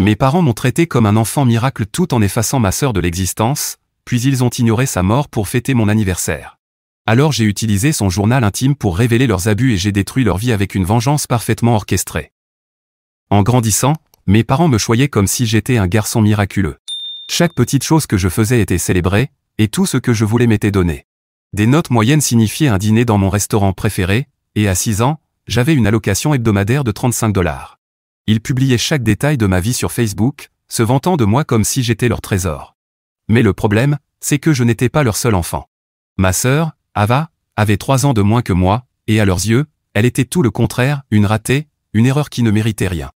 Mes parents m'ont traité comme un enfant miracle tout en effaçant ma sœur de l'existence, puis ils ont ignoré sa mort pour fêter mon anniversaire. Alors j'ai utilisé son journal intime pour révéler leurs abus et j'ai détruit leur vie avec une vengeance parfaitement orchestrée. En grandissant, mes parents me choyaient comme si j'étais un garçon miraculeux. Chaque petite chose que je faisais était célébrée, et tout ce que je voulais m'était donné. Des notes moyennes signifiaient un dîner dans mon restaurant préféré, et à 6 ans, j'avais une allocation hebdomadaire de 35 $. Ils publiaient chaque détail de ma vie sur Facebook, se vantant de moi comme si j'étais leur trésor. Mais le problème, c'est que je n'étais pas leur seul enfant. Ma sœur, Ava, avait 3 ans de moins que moi, et à leurs yeux, elle était tout le contraire, une ratée, une erreur qui ne méritait rien.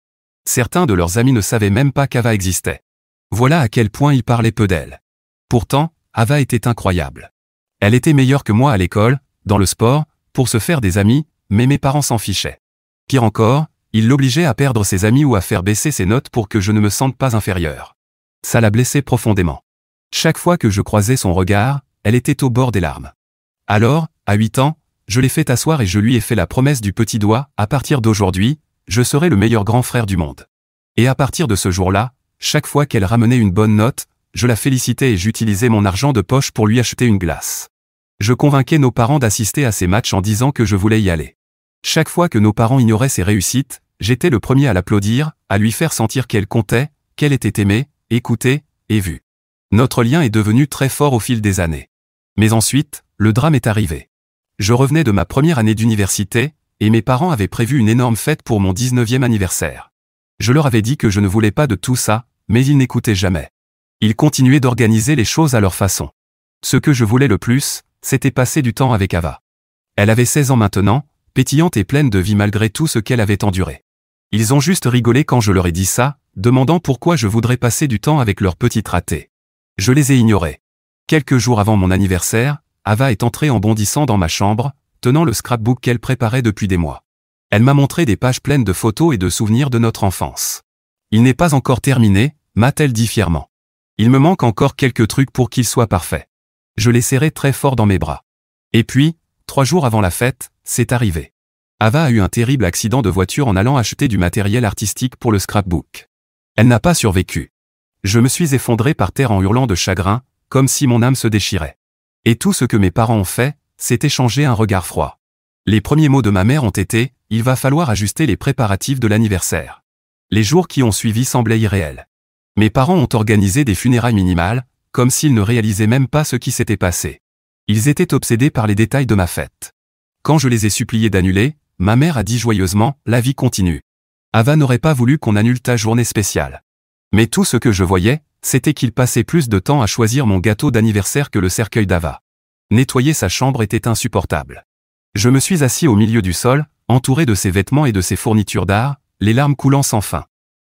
Certains de leurs amis ne savaient même pas qu'Ava existait. Voilà à quel point ils parlaient peu d'elle. Pourtant, Ava était incroyable. Elle était meilleure que moi à l'école, dans le sport, pour se faire des amis, mais mes parents s'en fichaient. Pire encore, ils l'obligeaient à perdre ses amis ou à faire baisser ses notes pour que je ne me sente pas inférieur. Ça la blessait profondément. Chaque fois que je croisais son regard, elle était au bord des larmes. Alors, à 8 ans, je l'ai fait asseoir et je lui ai fait la promesse du petit doigt, à partir d'aujourd'hui, je serai le meilleur grand frère du monde. Et à partir de ce jour-là, chaque fois qu'elle ramenait une bonne note, je la félicitais et j'utilisais mon argent de poche pour lui acheter une glace. Je convainquais nos parents d'assister à ses matchs en disant que je voulais y aller. Chaque fois que nos parents ignoraient ses réussites, j'étais le premier à l'applaudir, à lui faire sentir qu'elle comptait, qu'elle était aimée, écoutée, et vue. Notre lien est devenu très fort au fil des années. Mais ensuite, le drame est arrivé. Je revenais de ma première année d'université, et mes parents avaient prévu une énorme fête pour mon 19e anniversaire. Je leur avais dit que je ne voulais pas de tout ça, mais ils n'écoutaient jamais. Ils continuaient d'organiser les choses à leur façon. Ce que je voulais le plus, c'était passer du temps avec Ava. Elle avait 16 ans maintenant, pétillante et pleine de vie malgré tout ce qu'elle avait enduré. Ils ont juste rigolé quand je leur ai dit ça, demandant pourquoi je voudrais passer du temps avec leur petite ratée. Je les ai ignorés. Quelques jours avant mon anniversaire, Ava est entrée en bondissant dans ma chambre, tenant le scrapbook qu'elle préparait depuis des mois. Elle m'a montré des pages pleines de photos et de souvenirs de notre enfance. Il n'est pas encore terminé, m'a-t-elle dit fièrement. Il me manque encore quelques trucs pour qu'il soit parfait. Je l'ai serré très fort dans mes bras. Et puis, 3 jours avant la fête, c'est arrivé. Ava a eu un terrible accident de voiture en allant acheter du matériel artistique pour le scrapbook. Elle n'a pas survécu. Je me suis effondré par terre en hurlant de chagrin, comme si mon âme se déchirait. Et tout ce que mes parents ont fait, c'est échanger un regard froid. Les premiers mots de ma mère ont été « Il va falloir ajuster les préparatifs de l'anniversaire ». Les jours qui ont suivi semblaient irréels. Mes parents ont organisé des funérailles minimales, comme s'ils ne réalisaient même pas ce qui s'était passé. Ils étaient obsédés par les détails de ma fête. Quand je les ai suppliés d'annuler, ma mère a dit joyeusement « La vie continue ». Ava n'aurait pas voulu qu'on annule ta journée spéciale. Mais tout ce que je voyais, c'était qu'il passait plus de temps à choisir mon gâteau d'anniversaire que le cercueil d'Ava. Nettoyer sa chambre était insupportable. Je me suis assis au milieu du sol, entouré de ses vêtements et de ses fournitures d'art, les larmes coulant sans fin.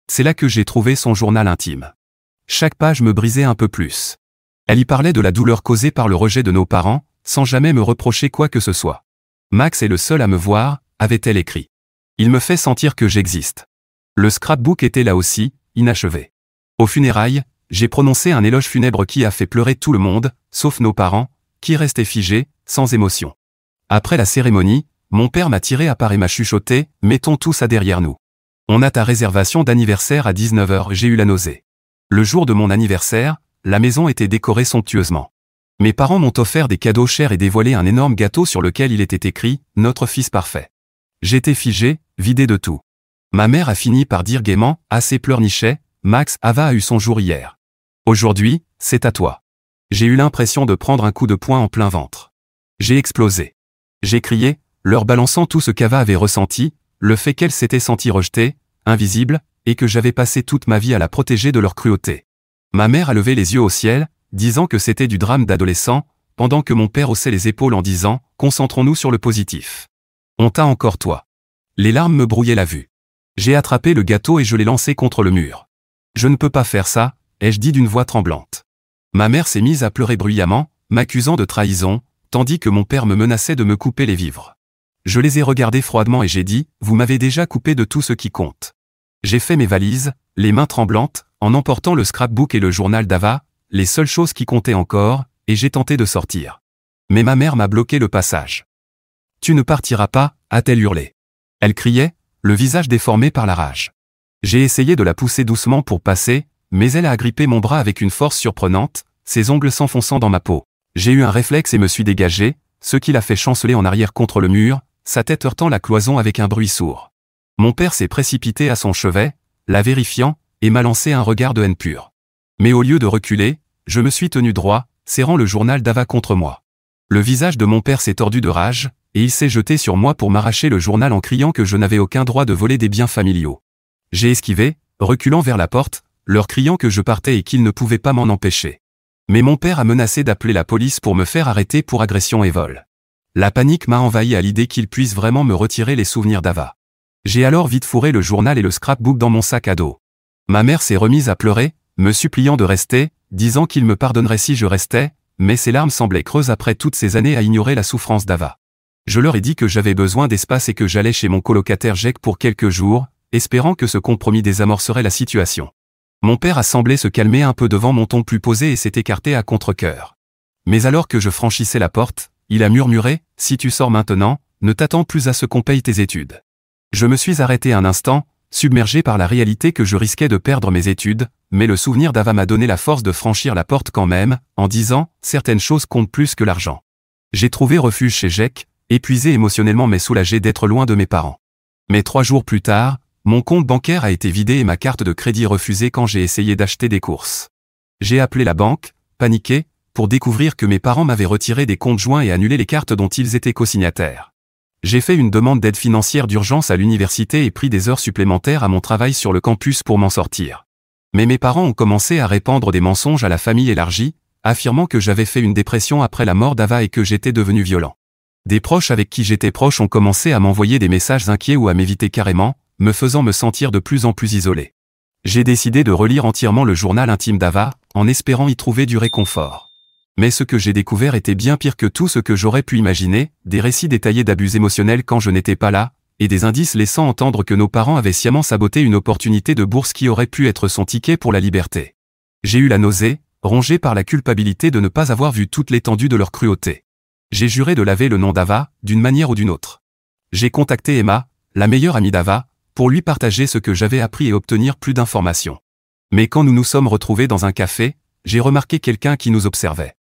C'est là que j'ai trouvé son journal intime. Chaque page me brisait un peu plus. Elle y parlait de la douleur causée par le rejet de nos parents, sans jamais me reprocher quoi que ce soit. Max est le seul à me voir, avait-elle écrit. Il me fait sentir que j'existe. Le scrapbook était là aussi, inachevé. Aux funérailles, j'ai prononcé un éloge funèbre qui a fait pleurer tout le monde, sauf nos parents, qui restaient figés, sans émotion. Après la cérémonie, mon père m'a tiré à part et m'a chuchoté « Mettons tout ça derrière nous. On a ta réservation d'anniversaire à 19 h », j'ai eu la nausée. Le jour de mon anniversaire, la maison était décorée somptueusement. Mes parents m'ont offert des cadeaux chers et dévoilé un énorme gâteau sur lequel il était écrit « Notre fils parfait ». J'étais figé, vidé de tout. Ma mère a fini par dire gaiement « Assez pleurnichet, Max, Ava a eu son jour hier. Aujourd'hui, c'est à toi ». J'ai eu l'impression de prendre un coup de poing en plein ventre. J'ai explosé. J'ai crié, leur balançant tout ce qu'Ava avait ressenti, le fait qu'elle s'était sentie rejetée, invisible, et que j'avais passé toute ma vie à la protéger de leur cruauté. Ma mère a levé les yeux au ciel, disant que c'était du drame d'adolescent, pendant que mon père haussait les épaules en disant « Concentrons-nous sur le positif. On t'a encore toi ». Les larmes me brouillaient la vue. J'ai attrapé le gâteau et je l'ai lancé contre le mur. « Je ne peux pas faire ça », ai-je dit d'une voix tremblante. Ma mère s'est mise à pleurer bruyamment, m'accusant de trahison, tandis que mon père me menaçait de me couper les vivres. Je les ai regardés froidement et j'ai dit « Vous m'avez déjà coupé de tout ce qui compte ». J'ai fait mes valises, les mains tremblantes, en emportant le scrapbook et le journal d'Ava, les seules choses qui comptaient encore, et j'ai tenté de sortir. Mais ma mère m'a bloqué le passage. « Tu ne partiras pas » a-t-elle hurlé. Elle criait, le visage déformé par la rage. J'ai essayé de la pousser doucement pour passer, mais elle a agrippé mon bras avec une force surprenante, ses ongles s'enfonçant dans ma peau. J'ai eu un réflexe et me suis dégagé, ce qui l'a fait chanceler en arrière contre le mur, sa tête heurtant la cloison avec un bruit sourd. Mon père s'est précipité à son chevet, la vérifiant, et m'a lancé un regard de haine pure. Mais au lieu de reculer, je me suis tenu droit, serrant le journal d'Ava contre moi. Le visage de mon père s'est tordu de rage, et il s'est jeté sur moi pour m'arracher le journal en criant que je n'avais aucun droit de voler des biens familiaux. J'ai esquivé, reculant vers la porte, leur criant que je partais et qu'ils ne pouvaient pas m'en empêcher. Mais mon père a menacé d'appeler la police pour me faire arrêter pour agression et vol. La panique m'a envahi à l'idée qu'il puisse vraiment me retirer les souvenirs d'Ava. J'ai alors vite fourré le journal et le scrapbook dans mon sac à dos. Ma mère s'est remise à pleurer, me suppliant de rester, disant qu'il me pardonnerait si je restais, mais ses larmes semblaient creuses après toutes ces années à ignorer la souffrance d'Ava. Je leur ai dit que j'avais besoin d'espace et que j'allais chez mon colocataire Jake pour quelques jours, espérant que ce compromis désamorcerait la situation. Mon père a semblé se calmer un peu devant mon ton plus posé et s'est écarté à contre-cœur. Mais alors que je franchissais la porte, il a murmuré « Si tu sors maintenant, ne t'attends plus à ce qu'on paye tes études ». Je me suis arrêté un instant, submergé par la réalité que je risquais de perdre mes études, mais le souvenir d'Ava m'a donné la force de franchir la porte quand même, en disant « Certaines choses comptent plus que l'argent ». J'ai trouvé refuge chez Jake, épuisé émotionnellement mais soulagé d'être loin de mes parents. Mais 3 jours plus tard, mon compte bancaire a été vidé et ma carte de crédit refusée quand j'ai essayé d'acheter des courses. J'ai appelé la banque, paniqué, pour découvrir que mes parents m'avaient retiré des comptes joints et annulé les cartes dont ils étaient cosignataires. J'ai fait une demande d'aide financière d'urgence à l'université et pris des heures supplémentaires à mon travail sur le campus pour m'en sortir. Mais mes parents ont commencé à répandre des mensonges à la famille élargie, affirmant que j'avais fait une dépression après la mort d'Ava et que j'étais devenu violent. Des proches avec qui j'étais proche ont commencé à m'envoyer des messages inquiets ou à m'éviter carrément, me faisant me sentir de plus en plus isolé. J'ai décidé de relire entièrement le journal intime d'Ava, en espérant y trouver du réconfort. Mais ce que j'ai découvert était bien pire que tout ce que j'aurais pu imaginer, des récits détaillés d'abus émotionnels quand je n'étais pas là, et des indices laissant entendre que nos parents avaient sciemment saboté une opportunité de bourse qui aurait pu être son ticket pour la liberté. J'ai eu la nausée, rongé par la culpabilité de ne pas avoir vu toute l'étendue de leur cruauté. J'ai juré de laver le nom d'Ava, d'une manière ou d'une autre. J'ai contacté Emma, la meilleure amie d'Ava, pour lui partager ce que j'avais appris et obtenir plus d'informations. Mais quand nous nous sommes retrouvés dans un café, j'ai remarqué quelqu'un qui nous observait.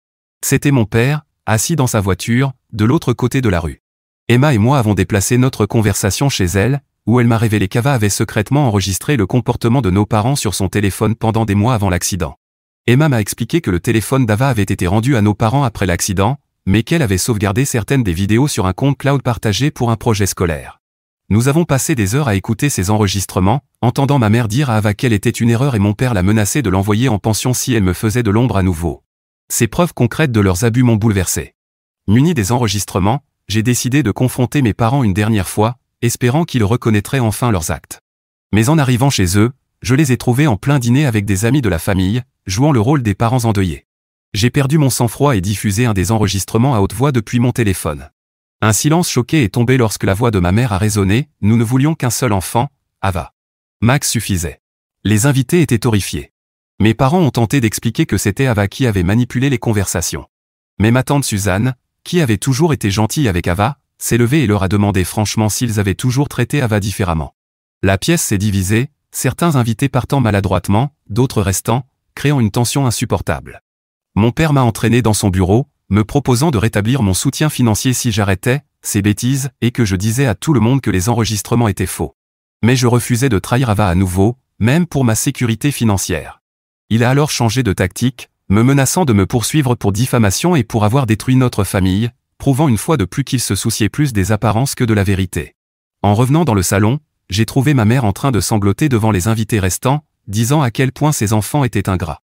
C'était mon père, assis dans sa voiture, de l'autre côté de la rue. Emma et moi avons déplacé notre conversation chez elle, où elle m'a révélé qu'Ava avait secrètement enregistré le comportement de nos parents sur son téléphone pendant des mois avant l'accident. Emma m'a expliqué que le téléphone d'Ava avait été rendu à nos parents après l'accident, mais qu'elle avait sauvegardé certaines des vidéos sur un compte cloud partagé pour un projet scolaire. Nous avons passé des heures à écouter ces enregistrements, entendant ma mère dire à Ava qu'elle était une erreur et mon père la menaçait de l'envoyer en pension si elle me faisait de l'ombre à nouveau. Ces preuves concrètes de leurs abus m'ont bouleversé. Muni des enregistrements, j'ai décidé de confronter mes parents une dernière fois, espérant qu'ils reconnaîtraient enfin leurs actes. Mais en arrivant chez eux, je les ai trouvés en plein dîner avec des amis de la famille, jouant le rôle des parents endeuillés. J'ai perdu mon sang-froid et diffusé un des enregistrements à haute voix depuis mon téléphone. Un silence choqué est tombé lorsque la voix de ma mère a résonné, nous ne voulions qu'un seul enfant, Ava. Max suffisait. Les invités étaient horrifiés. Mes parents ont tenté d'expliquer que c'était Ava qui avait manipulé les conversations. Mais ma tante Suzanne, qui avait toujours été gentille avec Ava, s'est levée et leur a demandé franchement s'ils avaient toujours traité Ava différemment. La pièce s'est divisée, certains invités partant maladroitement, d'autres restant, créant une tension insupportable. Mon père m'a entraîné dans son bureau, me proposant de rétablir mon soutien financier si j'arrêtais ces bêtises et que je disais à tout le monde que les enregistrements étaient faux. Mais je refusais de trahir Ava à nouveau, même pour ma sécurité financière. Il a alors changé de tactique, me menaçant de me poursuivre pour diffamation et pour avoir détruit notre famille, prouvant une fois de plus qu'il se souciait plus des apparences que de la vérité. En revenant dans le salon, j'ai trouvé ma mère en train de sangloter devant les invités restants, disant à quel point ses enfants étaient ingrats.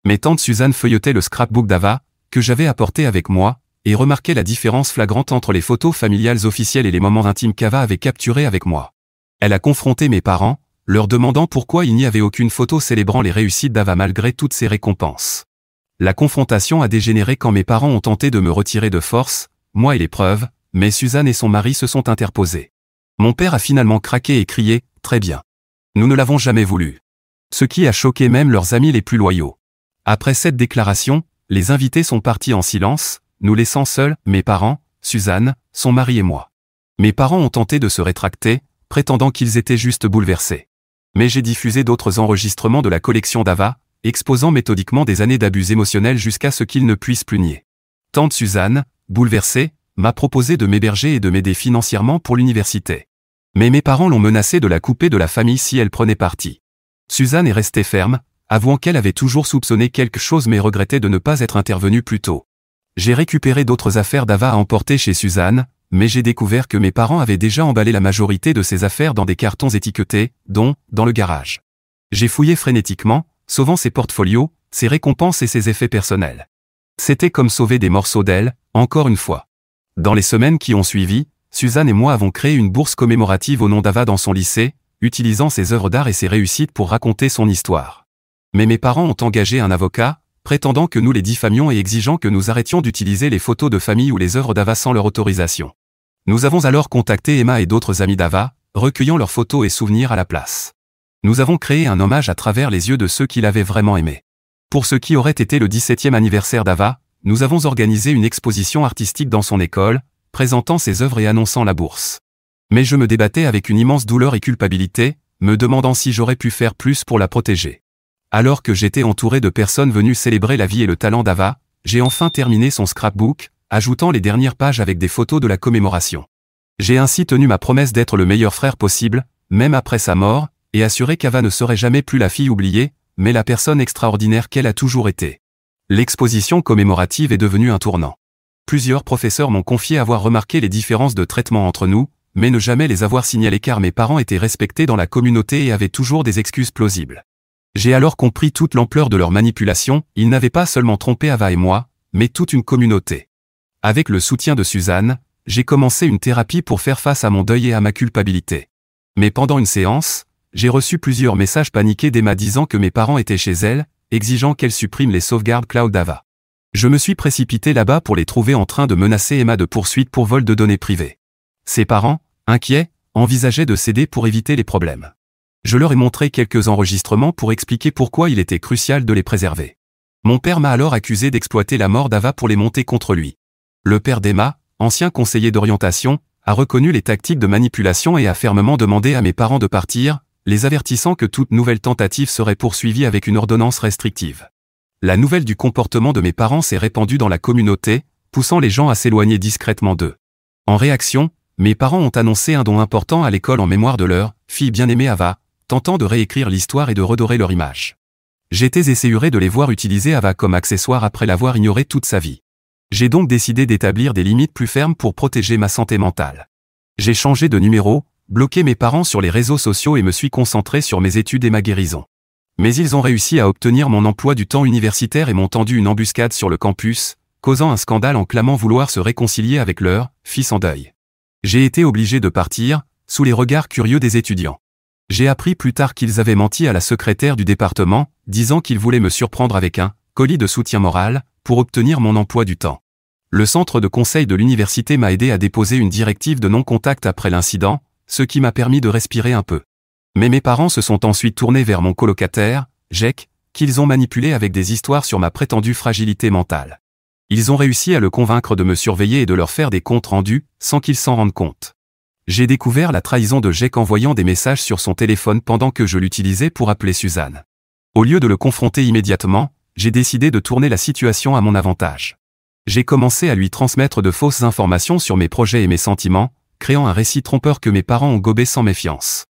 Mes tantes Suzanne feuilletaient le scrapbook d'Ava, que j'avais apporté avec moi, et remarquaient la différence flagrante entre les photos familiales officielles et les moments intimes qu'Ava avait capturés avec moi. Elle a confronté mes parents, leur demandant pourquoi il n'y avait aucune photo célébrant les réussites d'Ava malgré toutes ces récompenses. La confrontation a dégénéré quand mes parents ont tenté de me retirer de force, moi et les preuves, mais Suzanne et son mari se sont interposés. Mon père a finalement craqué et crié « Très bien. Nous ne l'avons jamais voulu ». Ce qui a choqué même leurs amis les plus loyaux. Après cette déclaration, les invités sont partis en silence, nous laissant seuls, mes parents, Suzanne, son mari et moi. Mes parents ont tenté de se rétracter, prétendant qu'ils étaient juste bouleversés. Mais j'ai diffusé d'autres enregistrements de la collection d'Ava, exposant méthodiquement des années d'abus émotionnels jusqu'à ce qu'il ne puisse plus nier. Tante Suzanne, bouleversée, m'a proposé de m'héberger et de m'aider financièrement pour l'université. Mais mes parents l'ont menacée de la couper de la famille si elle prenait parti. Suzanne est restée ferme, avouant qu'elle avait toujours soupçonné quelque chose mais regrettait de ne pas être intervenue plus tôt. J'ai récupéré d'autres affaires d'Ava à emporter chez Suzanne, mais j'ai découvert que mes parents avaient déjà emballé la majorité de ces affaires dans des cartons étiquetés, dont, dans le garage. J'ai fouillé frénétiquement, sauvant ses portfolios, ses récompenses et ses effets personnels. C'était comme sauver des morceaux d'elle, encore une fois. Dans les semaines qui ont suivi, Suzanne et moi avons créé une bourse commémorative au nom d'Ava dans son lycée, utilisant ses œuvres d'art et ses réussites pour raconter son histoire. Mais mes parents ont engagé un avocat, prétendant que nous les diffamions et exigeant que nous arrêtions d'utiliser les photos de famille ou les œuvres d'Ava sans leur autorisation. Nous avons alors contacté Emma et d'autres amis d'Ava, recueillant leurs photos et souvenirs à la place. Nous avons créé un hommage à travers les yeux de ceux qui l'avaient vraiment aimé. Pour ce qui aurait été le 17e anniversaire d'Ava, nous avons organisé une exposition artistique dans son école, présentant ses œuvres et annonçant la bourse. Mais je me débattais avec une immense douleur et culpabilité, me demandant si j'aurais pu faire plus pour la protéger. Alors que j'étais entouré de personnes venues célébrer la vie et le talent d'Ava, j'ai enfin terminé son scrapbook, ajoutant les dernières pages avec des photos de la commémoration. J'ai ainsi tenu ma promesse d'être le meilleur frère possible, même après sa mort, et assuré qu'Ava ne serait jamais plus la fille oubliée, mais la personne extraordinaire qu'elle a toujours été. L'exposition commémorative est devenue un tournant. Plusieurs professeurs m'ont confié avoir remarqué les différences de traitement entre nous, mais ne jamais les avoir signalées car mes parents étaient respectés dans la communauté et avaient toujours des excuses plausibles. J'ai alors compris toute l'ampleur de leur manipulation, ils n'avaient pas seulement trompé Ava et moi, mais toute une communauté. Avec le soutien de Suzanne, j'ai commencé une thérapie pour faire face à mon deuil et à ma culpabilité. Mais pendant une séance, j'ai reçu plusieurs messages paniqués d'Emma disant que mes parents étaient chez elle, exigeant qu'elle supprime les sauvegardes cloud d'Ava. Je me suis précipité là-bas pour les trouver en train de menacer Emma de poursuite pour vol de données privées. Ses parents, inquiets, envisageaient de céder pour éviter les problèmes. Je leur ai montré quelques enregistrements pour expliquer pourquoi il était crucial de les préserver. Mon père m'a alors accusé d'exploiter la mort d'Ava pour les monter contre lui. Le père d'Emma, ancien conseiller d'orientation, a reconnu les tactiques de manipulation et a fermement demandé à mes parents de partir, les avertissant que toute nouvelle tentative serait poursuivie avec une ordonnance restrictive. La nouvelle du comportement de mes parents s'est répandue dans la communauté, poussant les gens à s'éloigner discrètement d'eux. En réaction, mes parents ont annoncé un don important à l'école en mémoire de leur fille bien-aimée Ava, tentant de réécrire l'histoire et de redorer leur image. J'étais esséuré de les voir utiliser Ava comme accessoire après l'avoir ignoré toute sa vie. J'ai donc décidé d'établir des limites plus fermes pour protéger ma santé mentale. J'ai changé de numéro, bloqué mes parents sur les réseaux sociaux et me suis concentré sur mes études et ma guérison. Mais ils ont réussi à obtenir mon emploi du temps universitaire et m'ont tendu une embuscade sur le campus, causant un scandale en clamant vouloir se réconcilier avec leur fils en deuil. J'ai été obligé de partir, sous les regards curieux des étudiants. J'ai appris plus tard qu'ils avaient menti à la secrétaire du département, disant qu'ils voulaient me surprendre avec un colis de soutien moral, pour obtenir mon emploi du temps. Le centre de conseil de l'université m'a aidé à déposer une directive de non-contact après l'incident, ce qui m'a permis de respirer un peu. Mais mes parents se sont ensuite tournés vers mon colocataire, Jake, qu'ils ont manipulé avec des histoires sur ma prétendue fragilité mentale. Ils ont réussi à le convaincre de me surveiller et de leur faire des comptes rendus, sans qu'ils s'en rendent compte. J'ai découvert la trahison de Jake en voyant des messages sur son téléphone pendant que je l'utilisais pour appeler Suzanne. Au lieu de le confronter immédiatement, j'ai décidé de tourner la situation à mon avantage. J'ai commencé à lui transmettre de fausses informations sur mes projets et mes sentiments, créant un récit trompeur que mes parents ont gobé sans méfiance.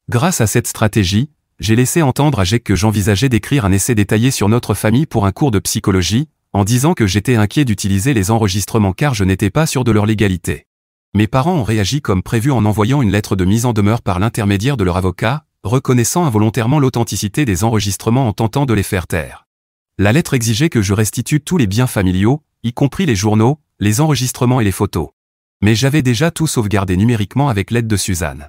Grâce à cette stratégie, j'ai laissé entendre à Jake que j'envisageais d'écrire un essai détaillé sur notre famille pour un cours de psychologie, en disant que j'étais inquiet d'utiliser les enregistrements car je n'étais pas sûr de leur légalité. Mes parents ont réagi comme prévu en envoyant une lettre de mise en demeure par l'intermédiaire de leur avocat, reconnaissant involontairement l'authenticité des enregistrements en tentant de les faire taire. La lettre exigeait que je restitue tous les biens familiaux, y compris les journaux, les enregistrements et les photos. Mais j'avais déjà tout sauvegardé numériquement avec l'aide de Suzanne.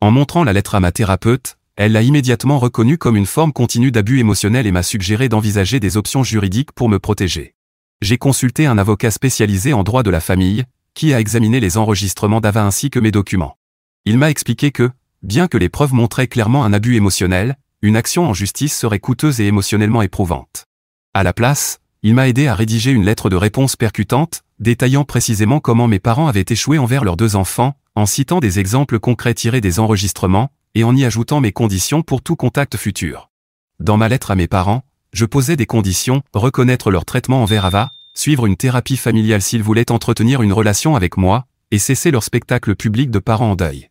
En montrant la lettre à ma thérapeute, elle l'a immédiatement reconnue comme une forme continue d'abus émotionnel et m'a suggéré d'envisager des options juridiques pour me protéger. J'ai consulté un avocat spécialisé en droit de la famille, qui a examiné les enregistrements d'Ava ainsi que mes documents. Il m'a expliqué que, bien que les preuves montraient clairement un abus émotionnel, une action en justice serait coûteuse et émotionnellement éprouvante. À la place, il m'a aidé à rédiger une lettre de réponse percutante, détaillant précisément comment mes parents avaient échoué envers leurs deux enfants, en citant des exemples concrets tirés des enregistrements, et en y ajoutant mes conditions pour tout contact futur. Dans ma lettre à mes parents, je posais des conditions, reconnaître leur traitement envers Ava, suivre une thérapie familiale s'ils voulaient entretenir une relation avec moi, et cesser leur spectacle public de parents en deuil.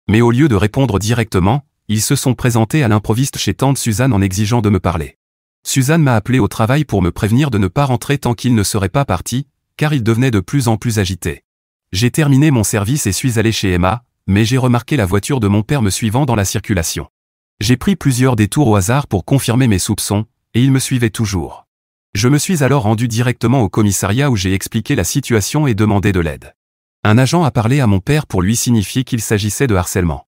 Mais au lieu de répondre directement, ils se sont présentés à l'improviste chez tante Suzanne en exigeant de me parler. Suzanne m'a appelé au travail pour me prévenir de ne pas rentrer tant qu'il ne serait pas parti, car il devenait de plus en plus agité. J'ai terminé mon service et suis allé chez Emma, mais j'ai remarqué la voiture de mon père me suivant dans la circulation. J'ai pris plusieurs détours au hasard pour confirmer mes soupçons, et il me suivait toujours. Je me suis alors rendu directement au commissariat où j'ai expliqué la situation et demandé de l'aide. Un agent a parlé à mon père pour lui signifier qu'il s'agissait de harcèlement.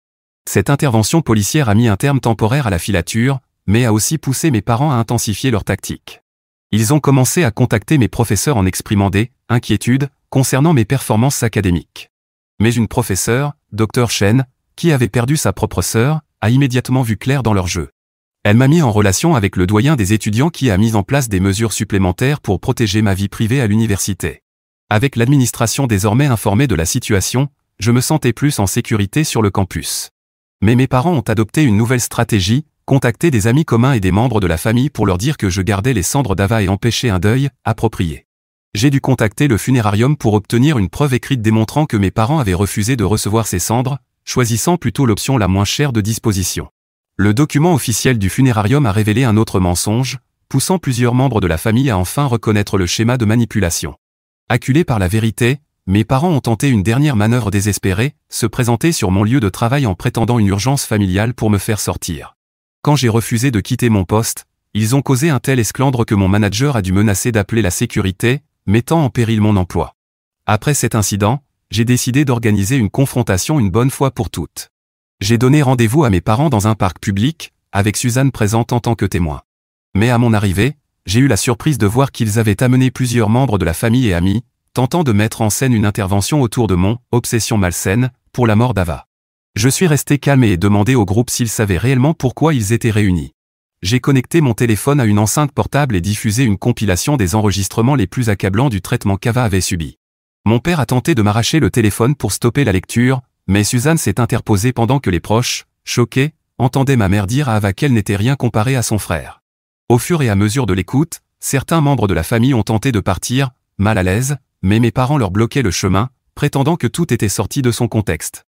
Cette intervention policière a mis un terme temporaire à la filature, mais a aussi poussé mes parents à intensifier leur tactique. Ils ont commencé à contacter mes professeurs en exprimant des inquiétudes concernant mes performances académiques. Mais une professeure, Dr Chen, qui avait perdu sa propre sœur, a immédiatement vu clair dans leur jeu. Elle m'a mis en relation avec le doyen des étudiants qui a mis en place des mesures supplémentaires pour protéger ma vie privée à l'université. Avec l'administration désormais informée de la situation, je me sentais plus en sécurité sur le campus. Mais mes parents ont adopté une nouvelle stratégie, contacter des amis communs et des membres de la famille pour leur dire que je gardais les cendres d'Ava et empêcher un deuil approprié. J'ai dû contacter le funérarium pour obtenir une preuve écrite démontrant que mes parents avaient refusé de recevoir ces cendres, choisissant plutôt l'option la moins chère de disposition. Le document officiel du funérarium a révélé un autre mensonge, poussant plusieurs membres de la famille à enfin reconnaître le schéma de manipulation. Acculés par la vérité, mes parents ont tenté une dernière manœuvre désespérée, se présenter sur mon lieu de travail en prétendant une urgence familiale pour me faire sortir. Quand j'ai refusé de quitter mon poste, ils ont causé un tel esclandre que mon manager a dû menacer d'appeler la sécurité, mettant en péril mon emploi. Après cet incident, j'ai décidé d'organiser une confrontation une bonne fois pour toutes. J'ai donné rendez-vous à mes parents dans un parc public, avec Suzanne présente en tant que témoin. Mais à mon arrivée, j'ai eu la surprise de voir qu'ils avaient amené plusieurs membres de la famille et amis, tentant de mettre en scène une intervention autour de mon « obsession malsaine » pour la mort d'Ava. Je suis resté calme et ai demandé au groupe s'ils savaient réellement pourquoi ils étaient réunis. J'ai connecté mon téléphone à une enceinte portable et diffusé une compilation des enregistrements les plus accablants du traitement qu'Ava avait subi. Mon père a tenté de m'arracher le téléphone pour stopper la lecture, mais Suzanne s'est interposée pendant que les proches, choqués, entendaient ma mère dire à Ava qu'elle n'était rien comparée à son frère. Au fur et à mesure de l'écoute, certains membres de la famille ont tenté de partir, mal à l'aise, mais mes parents leur bloquaient le chemin, prétendant que tout était sorti de son contexte.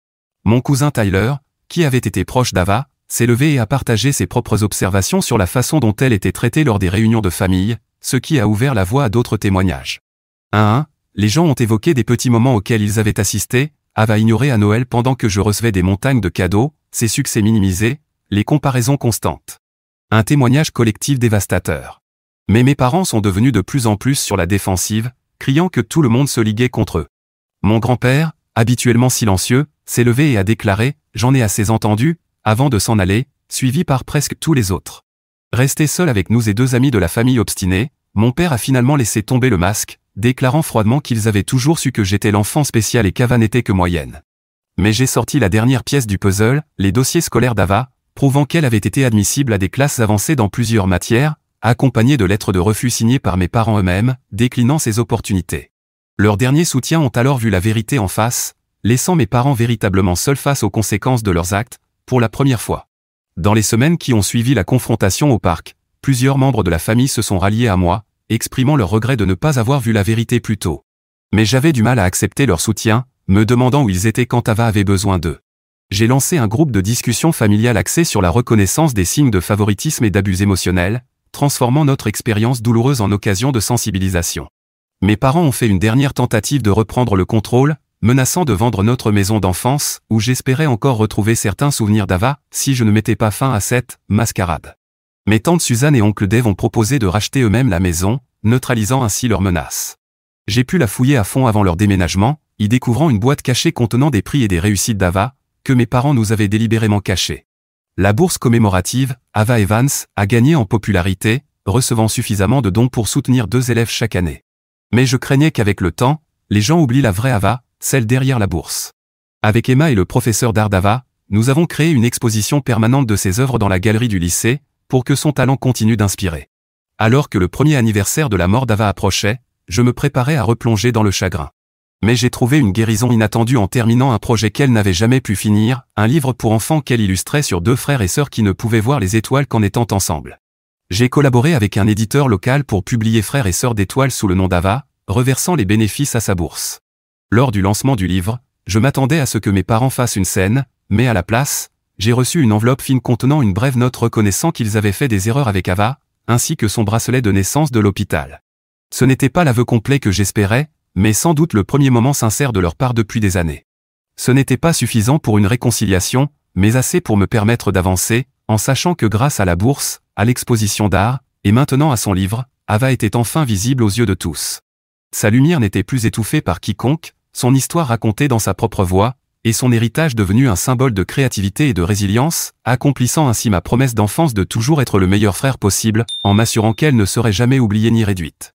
Mon cousin Tyler, qui avait été proche d'Ava, s'est levé et a partagé ses propres observations sur la façon dont elle était traitée lors des réunions de famille, ce qui a ouvert la voie à d'autres témoignages. 1. Les gens ont évoqué des petits moments auxquels ils avaient assisté, Ava ignoré à Noël pendant que je recevais des montagnes de cadeaux, ses succès minimisés, les comparaisons constantes. Un témoignage collectif dévastateur. Mais mes parents sont devenus de plus en plus sur la défensive, criant que tout le monde se liguait contre eux. Mon grand-père, habituellement silencieux, s'est levé et a déclaré « J'en ai assez entendu », avant de s'en aller, suivi par presque tous les autres. Resté seul avec nous et deux amis de la famille obstinée, mon père a finalement laissé tomber le masque, déclarant froidement qu'ils avaient toujours su que j'étais l'enfant spécial et qu'Ava n'était que moyenne. Mais j'ai sorti la dernière pièce du puzzle, les dossiers scolaires d'Ava, prouvant qu'elle avait été admissible à des classes avancées dans plusieurs matières, accompagnées de lettres de refus signées par mes parents eux-mêmes, déclinant ces opportunités. Leurs derniers soutiens ont alors vu la vérité en face, laissant mes parents véritablement seuls face aux conséquences de leurs actes, pour la première fois. Dans les semaines qui ont suivi la confrontation au parc, plusieurs membres de la famille se sont ralliés à moi, exprimant leur regret de ne pas avoir vu la vérité plus tôt. Mais j'avais du mal à accepter leur soutien, me demandant où ils étaient quand Ava avait besoin d'eux. J'ai lancé un groupe de discussion familiale axé sur la reconnaissance des signes de favoritisme et d'abus émotionnels, transformant notre expérience douloureuse en occasion de sensibilisation. Mes parents ont fait une dernière tentative de reprendre le contrôle, menaçant de vendre notre maison d'enfance, où j'espérais encore retrouver certains souvenirs d'Ava, si je ne mettais pas fin à cette mascarade. Mes tantes Suzanne et oncle Dave ont proposé de racheter eux-mêmes la maison, neutralisant ainsi leurs menaces. J'ai pu la fouiller à fond avant leur déménagement, y découvrant une boîte cachée contenant des prix et des réussites d'Ava, que mes parents nous avaient délibérément cachés. La bourse commémorative, Ava Evans, a gagné en popularité, recevant suffisamment de dons pour soutenir 2 élèves chaque année. Mais je craignais qu'avec le temps, les gens oublient la vraie Ava, celle derrière la bourse. Avec Emma et le professeur d'art d'Ava, nous avons créé une exposition permanente de ses œuvres dans la galerie du lycée, pour que son talent continue d'inspirer. Alors que le premier anniversaire de la mort d'Ava approchait, je me préparais à replonger dans le chagrin. Mais j'ai trouvé une guérison inattendue en terminant un projet qu'elle n'avait jamais pu finir, un livre pour enfants qu'elle illustrait sur deux frères et sœurs qui ne pouvaient voir les étoiles qu'en étant ensemble. J'ai collaboré avec un éditeur local pour publier Frères et sœurs d'étoiles sous le nom d'Ava, reversant les bénéfices à sa bourse. Lors du lancement du livre, je m'attendais à ce que mes parents fassent une scène, mais à la place, j'ai reçu une enveloppe fine contenant une brève note reconnaissant qu'ils avaient fait des erreurs avec Ava, ainsi que son bracelet de naissance de l'hôpital. Ce n'était pas l'aveu complet que j'espérais, mais sans doute le premier moment sincère de leur part depuis des années. Ce n'était pas suffisant pour une réconciliation, mais assez pour me permettre d'avancer, en sachant que grâce à la bourse, à l'exposition d'art, et maintenant à son livre, Ava était enfin visible aux yeux de tous. Sa lumière n'était plus étouffée par quiconque, son histoire racontée dans sa propre voix, et son héritage devenu un symbole de créativité et de résilience, accomplissant ainsi ma promesse d'enfance de toujours être le meilleur frère possible, en m'assurant qu'elle ne serait jamais oubliée ni réduite.